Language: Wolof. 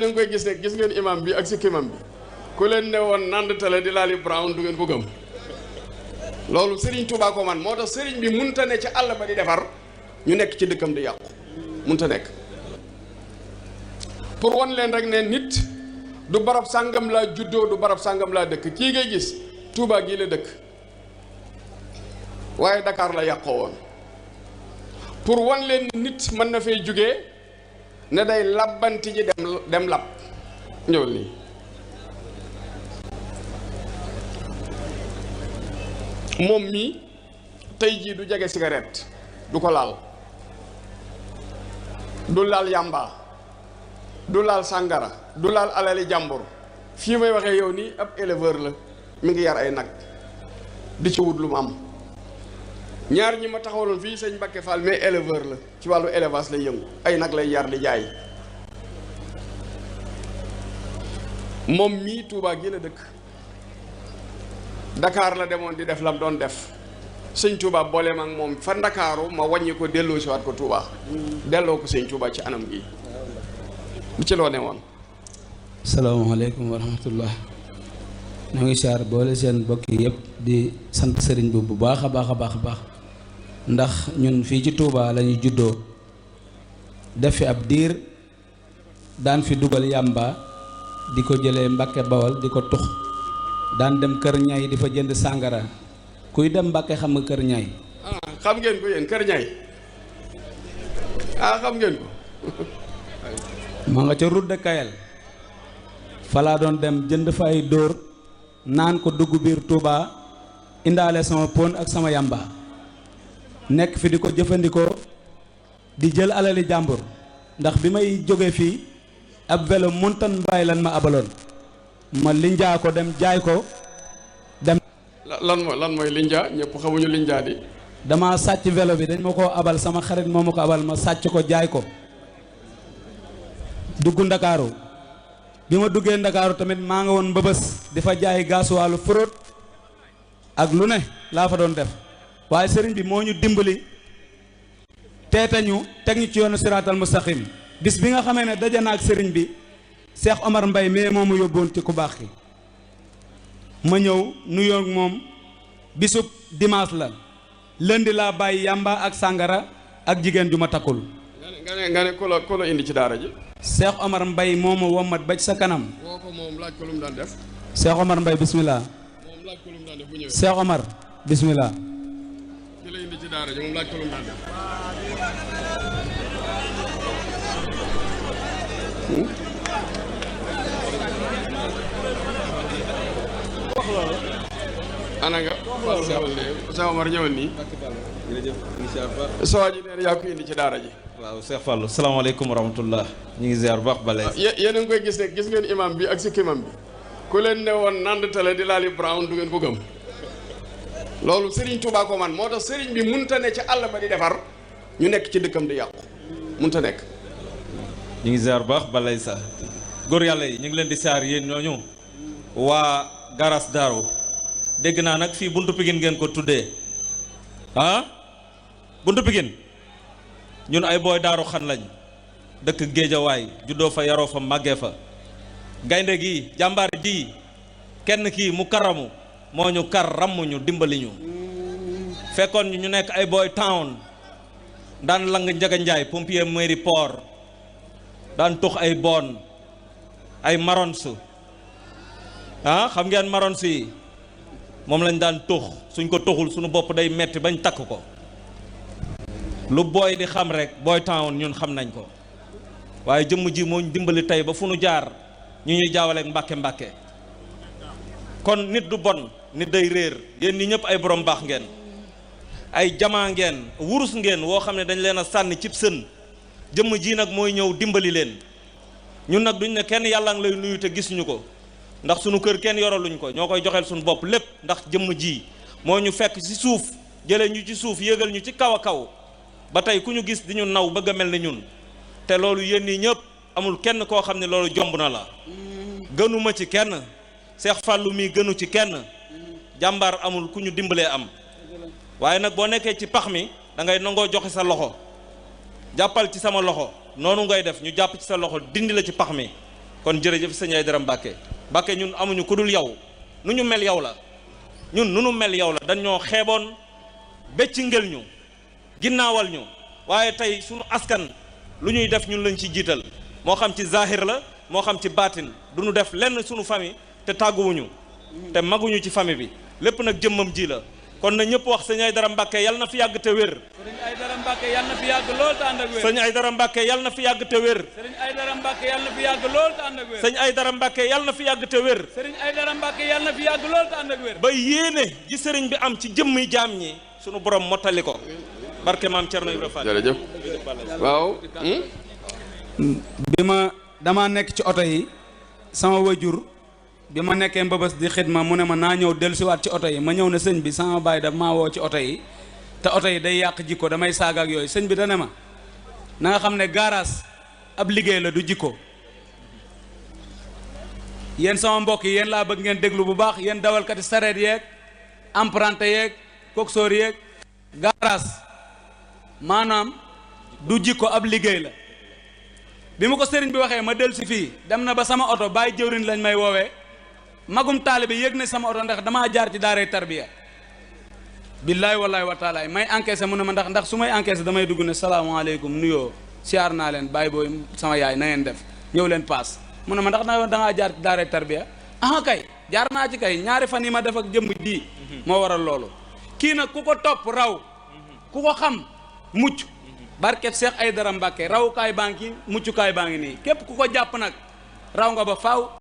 ngeen koy gis ne gis ngeen imam bi ak si kimam bi ku leen ne woon nandtale di laali brown du ngeen ko gëm loolu Serigne Touba ko man moo tax Serigne bi munta ne ci àll ba di defar ñu nekk ci dëkkam di yàqu munta nekk pour wan leen rek ne nit du barab sàngam laa juddoo du barab sàngam laa dëkk kii ngay gis Touba gii la dëkk waaye Dakar la yàqoo woon pour wan leen nit mën na fay jugee ne day labbanti ji dem lab ñëwal nii moom mii tey jii du jege cigarette du ko laal du laal yàmba du laal sàngara du laal alali jàmbur fii may waxee yow nii ab éleveur la mi ngi yar ay nag di ci wut lu mu am ñaar ñi ma taxawaloon fii sëñ Mbacké Fall mais éleveur la ci wàllu élevage lay yëngu ay nag lay yar di jaay moom mii Touba gi la dëkk Dakar la demoon di def lam doon def sëñ Touba boole ma ak moom fa Ndakaaru ma wàññi ko delloo si waat ko Touba delloo ko sëñ Touba ci anam gi bu ci loo ne woon. salaamaaleykum wa rahmatullah ñoo ngi siyaar boole seen mbokk yi yëpp di sant sëriñ bi bu baax a baax a baax a baax ndax ñun fii ci Touba la ñu juddoo def fi ab diir daan fi dugal yàmba di ko jëlee Mbàkke Bawal di ko tux daan dem kër ñay di fa jënd sàngara kuy dem Mbàkke xam nga kër ñay xam ngeen ko yéen kër ñay xam ngeen ko ma nga ca route de Kayel falaa doon dem jënd fa ay dóor naan ko dugg biir Touba indaale sama pon ak sama yàmba nekk fi di ko jëfandikoo di jël alali jàmbur ndax bi may jóge fii ab vélo montan bàyyi lan ma abaloon ma linjaa ko dem jaay ko dem lan mooy linjaa ñëpp xamuñu linjaa di dama sàcc vélo bi dañ ma ko abal sama xarit moo ma ko abal ma sàcc ko jaay ko dugg Ndakaaru bi ma duggee Ndakaaru tamit maa nga woon mbëbës di fa jaay gaasuwaalu fraude ak lu ne laa fa doon def waaye sëriñ bi moo ñu dimbali teetañu teg ñu ci yoonu siraatal mustaqim bis bi nga xamee ne daje na ak sëriñ bi Cheikh Omar Mbaye mais moo ma yóbboon ci ku baax ki ma ñëw nuyoo moom bisub dimanche la lundi laa bàyyi yàmba ak sàngara ak jigéen ju ma takkul nga ne ku la indi ci daara ji Cheikh Omar Mbaye moo ma wommat ba ci sa kanam woo ko moom laaj ko lu mu daan def Cheikh Omar Mbaye bismillah moom laaj ko lu mu daan def bu ñëwee Cheikh Omar bismillah ki la indi ci daara ji moom laaj ko lu mu daan def ana nga Cheikh Omar ñëwal nii soo ji neen yaa ko indi ci daara ji waaw Cheikh Fallou salaamaaleykum wa rahmatullah ñu ngi ziar baax bale yéen a ngi koy gis ne gis ngeen imam bi ak si kimam bi ku leen ne woon nandtale di laali brown du ngeen ko gëm loolu Serigne Touba ko man moo tax Serigne bi munta ne ci àll ba di defar ñu nekk ci dëkkam di yàqu munta nekk ñu ngi ziar baax balay sa góor yàlla yi ñu ngi leen di ziar yéen ñooñu waa garas daaru dégg naa nag fii buntu Pikine ngeen ko tuddee buntu Pikine ñun ay booy daaru xan lañ dëkk géejawaay juddoo fa yaroo fa màggee fa gaynde gi jàmbaar ji kenn kii mu karamu moo ñu kar ramm ñu dimbali ñu fekkoon ñu nekk ay booy town daan lang njaga njaay pompier mairie port daan tux ay bon ay marons xam ngeen marons yi moom lañ daan tux suñ ko tuxul suñu bopp day metti bañ takk ko lu booy di xam rek booy town ñun xam nañ ko waaye jëmm ji moo ñu dimbali tey ba fu nu jaar ñu ñuy jaawaleeg mbàkke kon nit du bon nit day réer yéen ñi ñëpp ay borom baax ngeen ay jamaa ngeen wurus ngeen woo xam ne dañ leen a sànni cib sën jëmm ji nag mooy ñëw dimbali leen ñun nag duñ ne kenn yàlla ngi lay nuyu te gis ñu ko ndax sunu kër kenn yoraluñ ko ñoo koy joxeel suñu bopp lépp ndax jëmm ji moo ñu fekk ci suuf jëlee ñu ci suuf yéegal ñu ci kaw a kaw ba tey ku ñu gis di ñu naw bëgg a mel ni ñun te loolu yéen ñi ñëpp amul kenn koo xam ne loolu jomb na la gënuma ci kenn Cheikh Fallou mi gënu ci kenn jàmbaar amul ku ñu dimbalee am waaye nag boo nekkee ci pax mi da ngay nangoo joxe sa loxo jàppal ci sama loxo noonu ngay def ñu jàpp ci sa loxo dindi la ci pax mi kon jërëjëf sëñ Aidara Mbacke Mbacke ñun amuñu ku dul yow nu ñu mel yow la ñun nu ñu mel yow la dañ ñoo xeeboon becci ngel ñu ginnaawal ñu waaye tey suñu askan lu ñuy def ñun lañ ci jiital moo xam ci zahir la moo xam ci baatin du ñu def lenn suñu famille te tàgguwuñu te maguñu ci famille bi lépp nag jëmmam ji la kon na ñëpp wax sëñ Aidara Mbacke yàlla na fi yàgg te wér. sëriñ Aidara Mbacke yàlla na fi yàgg lool te ànd ak wér. sëñ Aidara Mbacke yàlla na fi yàgg te wér. sëriñ Aidara Mbacke yàlla na fi yàgg lool te ànd ak wér. sëñ Aidara Mbacke yàlla na fi yàgg te wér. sëriñ Aidara Mbacke yàlla na fi yàgg lool te ànd ak wér. ba yéene ji sëriñ bi am ci jëmmi jaam ñi sunu borom mottali ko barke maam Thierno Ibrahima Fall. jërëjëf waaw. bi ma damaa nekk ci oto yi sama wajur bi ma nekkee mbëbës di xidma mu ne ma naa ñëw dellusiwaat ci oto yi ma ñëw ne sëñ bi sama baay daf maa woo ci oto yi te oto yi day yàq jikko damay saaga ak yooyu sëñ bi da ne ma na nga xam ne gaaraas ab liggéey la du jikko. yéen sama mbokk yi yéen laa bëgg ngeen déglu bu baax yéen dawalkati sareet yeeg emprunté yeeg coxeur yeeg gaaraas maanaam du jikko ab liggéey la. bi ma ko sëriñ bi waxee ma dellu si fii dem na ba sama oto bàyyi jëwriñ lañ may woowee magum taalibe yëg na sama oto ndax damaa jaar ci daaray tarbiya billaay wallaay wa taalaay may encaissé mu ne ma ndax su may encaissé damay dugg ne salaamaaleykum nuyoo siyaar naa leen bàyyi booy sama yaay na ngeen def ñëw leen paas mu ne ma ndax da ngaa jaar ci daaray tarbiya ah kay jaar naa ci kay ñaari fan yi ma def ak jëmm ji moo waral loolu kii nag ku ko topp raw ku ko xam mucc barket Cheikh Aidara Mbacke rawukaay baa ngi muccukaay baa ngi nii képp ku ko jàpp nag raw nga ba faaw